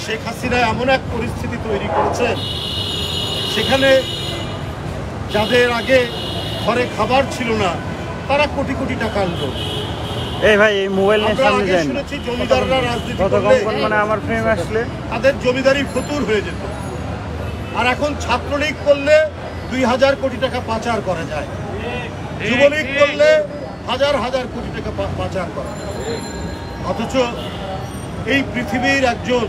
শেখ হাসিনা এমন এক পরিস্থিতি তৈরি করেছেন, সেখানে যাদের আগে ঘরে খাবার ছিল না তারা কোটি কোটি টাকার লোক। এই ভাই এই মোবাইল নিয়ে সামনে যান। শুনেছি জমিদাররা রাজনীতি করলে মানে আমার ফ্রেম আসলে তাদের জমিদারি ফতুর হয়ে যেত, আর এখন ছাত্রলীগ করলে 2000 কোটি টাকা পাচার করা যায়, যুবলীগ করলে হাজার হাজার কোটি টাকা পাচার করা যায়। অথচ এই পৃথিবীর একজন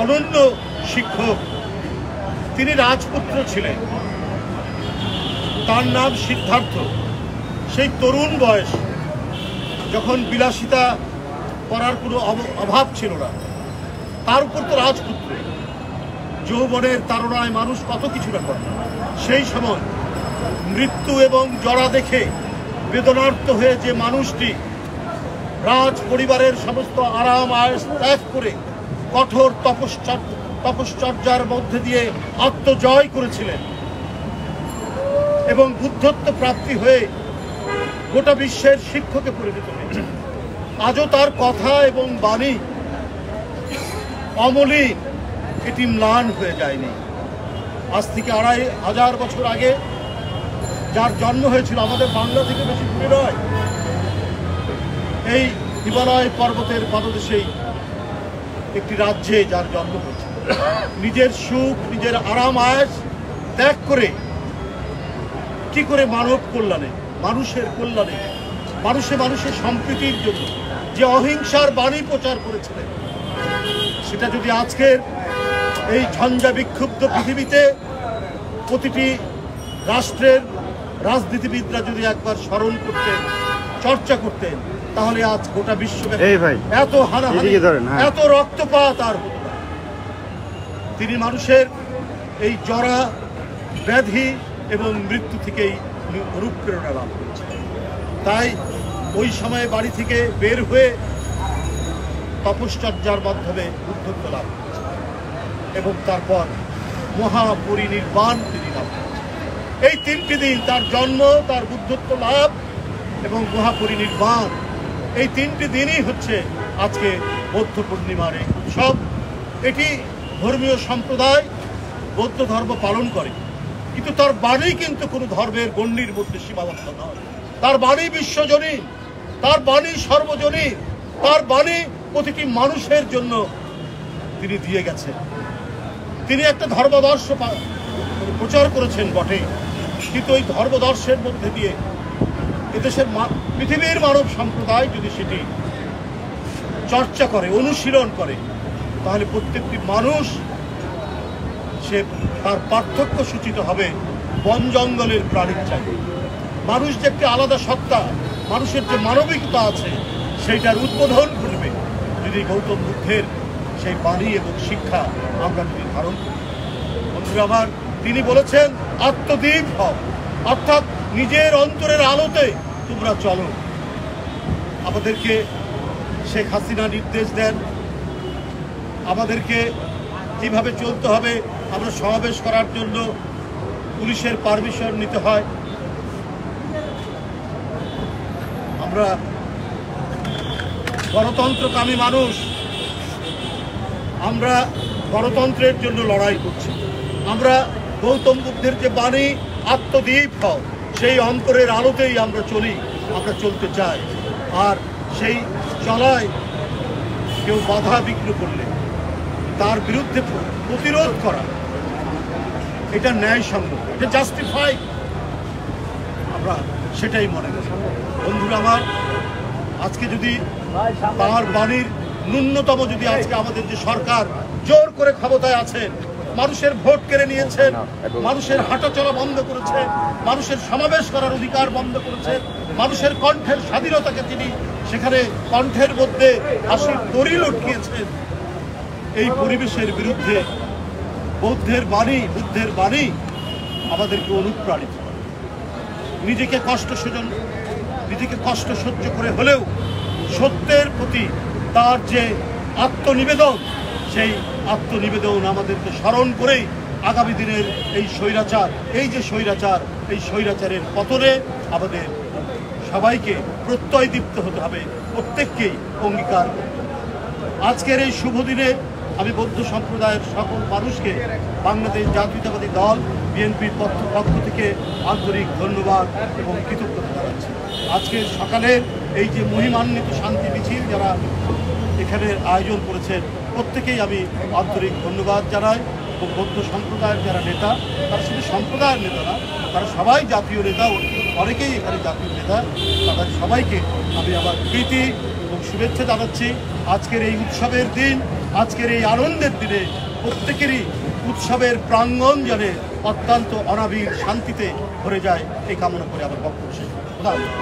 অনন্য শিক্ষক, তিনি রাজপুত্র ছিলেন, তার নাম সিদ্ধার্থ। সেই তরুণ বয়স, যখন বিলাসিতা করার কোনো অভাব ছিল না, তার উপর তো রাজপুত্র, যৌবনের তাড়নায় মানুষ কত কিছু না করে। সেই সময় মৃত্যু এবং জরা দেখে বেদনার্ত হয়ে যে মানুষটি রাজ পরিবারের সমস্ত আরাম আয়েশ ত্যাগ করে কঠোর তপশ্চর্যার মধ্যে দিয়ে আত্মজয় করেছিলেন এবং বুদ্ধত্ব প্রাপ্তি হয়ে গোটা বিশ্বের শিক্ষকে পরিণত হয়েছে, আজও তার কথা এবং বাণী অমলিন, এটি ম্লান হয়ে যায়নি। আজ থেকে 2500 বছর আগে যার জন্ম হয়েছিল, আমাদের বাংলা থেকে বেশি দূরে নয়, এই হিমালয় পর্বতের পাদদেশেই একটি রাজ্যে যার জন্ম হয়েছিল, নিজের সুখ নিজের আরাম আয়েশ ত্যাগ করে কি করে মানব কল্যাণে, মানুষের কল্যাণে, মানুষের সম্প্রীতির জন্য যে অহিংসার বাণী প্রচার করেছিলেন, সেটা যদি আজকের এই ঝঞ্ঝা বিক্ষুব্ধ পৃথিবীতে প্রতিটি রাষ্ট্রের রাজনীতিবিদরা যদি একবার স্মরণ করতেন, চর্চা করতেন, তাহলে আজ গোটা বিশ্বব্যাপী এত হানাহানি, এত রক্তপাত আর হতো না। তিনি মানুষের এই জরা ব্যাধি এবং মৃত্যু থেকেই অনুপ্রেরণা লাভ করেছেন। তাই ওই সময়ে বাড়ি থেকে বের হয়ে তপশ্চর্যার মাধ্যমে বুদ্ধত্ব লাভ করেছেন এবং তারপর মহাপরিনির্বাণ তিনি লাভ করেছেন। এই 3টি দিন, তার জন্ম, তার বুদ্ধত্ব লাভ এবং মহাপরিনির্বাণ, এই 3টি দিনই হচ্ছে আজকে বৌদ্ধ পূর্ণিমার এই উৎসব। এটি ধর্মীয় সম্প্রদায় বৌদ্ধ ধর্ম পালন করে, কিন্তু তার বাণী কিন্তু কোনো ধর্মের গণ্ডির মধ্যে সীমাবদ্ধ নয়। তার বাণী বিশ্বজনীন, তার বাণী সর্বজনীন, তার বাণী প্রতিটি মানুষের জন্য তিনি দিয়ে গেছেন। তিনি একটা ধর্মদর্শ প্রচার করেছেন বটে, কিন্তু ওই ধর্মদর্শের মধ্যে দিয়ে এদেশের পৃথিবীর মানব সম্প্রদায় যদি সেটি চর্চা করে, অনুশীলন করে, তাহলে প্রত্যেকটি মানুষ সে তার পার্থক্য সূচিত হবে বন জঙ্গলের প্রাণীর চাইতে। মানুষ যে একটি আলাদা সত্তা, মানুষের যে মানবিকতা আছে, সেইটার উদ্বোধন ঘটবে যদি গৌতম বুদ্ধের সেই বাণী এবং শিক্ষা আমরা যদি ধারণ করি। বন্ধুরা আমার, তিনি বলেছেন আত্মদীপ হও, অর্থাৎ নিজের অন্তরের আলোতে তোমরা চলো। আমাদেরকে শেখ হাসিনা নির্দেশ দেন আমাদেরকে কিভাবে চলতে হবে। আমরা সমাবেশ করার জন্য পুলিশের পারমিশন নিতে হয়, আমরা গণতন্ত্রকামী মানুষ, আমরা গণতন্ত্রের জন্য লড়াই করছি। আমরা গৌতম বুদ্ধের যে বাণী আত্মদীপ হও, সেই অন্তরের আলোতেই আমরা চলি, আমরা চলতে চাই। আর সেই চলায় কেউ বাধা বিঘ্ন করলে তার বিরুদ্ধে প্রতিরোধ করা, এটা ন্যায়সঙ্গত, এটা জাস্টিফাই, আমরা সেটাই মনে করি। বন্ধুরা আমার, আজকে যদি তার বাণীর ন্যূনতম যদি আজকে আমাদের যে সরকার জোর করে ক্ষমতায় আছেন, মানুষের ভোট কেড়ে নিয়েছেন, মানুষের হাঁটা চলা বন্ধ করেছেন, মানুষের সমাবেশ করার অধিকার বন্ধ করেছেন, মানুষের কণ্ঠের স্বাধীনতাকে তিনি সেখানে কণ্ঠের মধ্যে হাসির দড়ি লটকিয়েছেন, এই পরিবেশের বিরুদ্ধে বুদ্ধের বাণী আমাদেরকে অনুপ্রাণিত করে। নিজেকে কষ্ট সহ্য করে হলেও সত্যের প্রতি তার যে আত্মনিবেদন, সেই আত্মনিবেদন আমাদেরকে স্মরণ করেই আগামী দিনের এই স্বৈরাচারের পতনে আমাদের সবাইকে প্রত্যয় দীপ্ত হতে হবে, প্রত্যেককেই অঙ্গীকার করতে হবে। আজকের এই শুভ দিনে আমি বৌদ্ধ সম্প্রদায়ের সকল মানুষকে বাংলাদেশ জাতীয়তাবাদী দল বিএনপির পক্ষ থেকে আন্তরিক ধন্যবাদ এবং কৃতজ্ঞতা জানাচ্ছি। আজকের সকালে এই যে মহিমান্বিত শান্তি মিছিল যারা এখানে আয়োজন করেছেন প্রত্যেকেই আমি আন্তরিক ধন্যবাদ জানাই এবং বৌদ্ধ সম্প্রদায়ের যারা নেতা তারা শুধু সম্প্রদায়ের নেতা না, তারা সবাই জাতীয় নেতা, অনেকেই এখানে জাতীয় নেতা, তাদের সবাইকে আমি আমার প্রীতি এবং শুভেচ্ছা জানাচ্ছি। আজকের এই উৎসবের দিন, আজকের এই আনন্দের দিনে প্রত্যেকেরই উৎসবের প্রাঙ্গণ যেন অত্যন্ত অনাবিল শান্তিতে ভরে যায় এই কামনা করে আমার বক্তব্য শেষ করছি।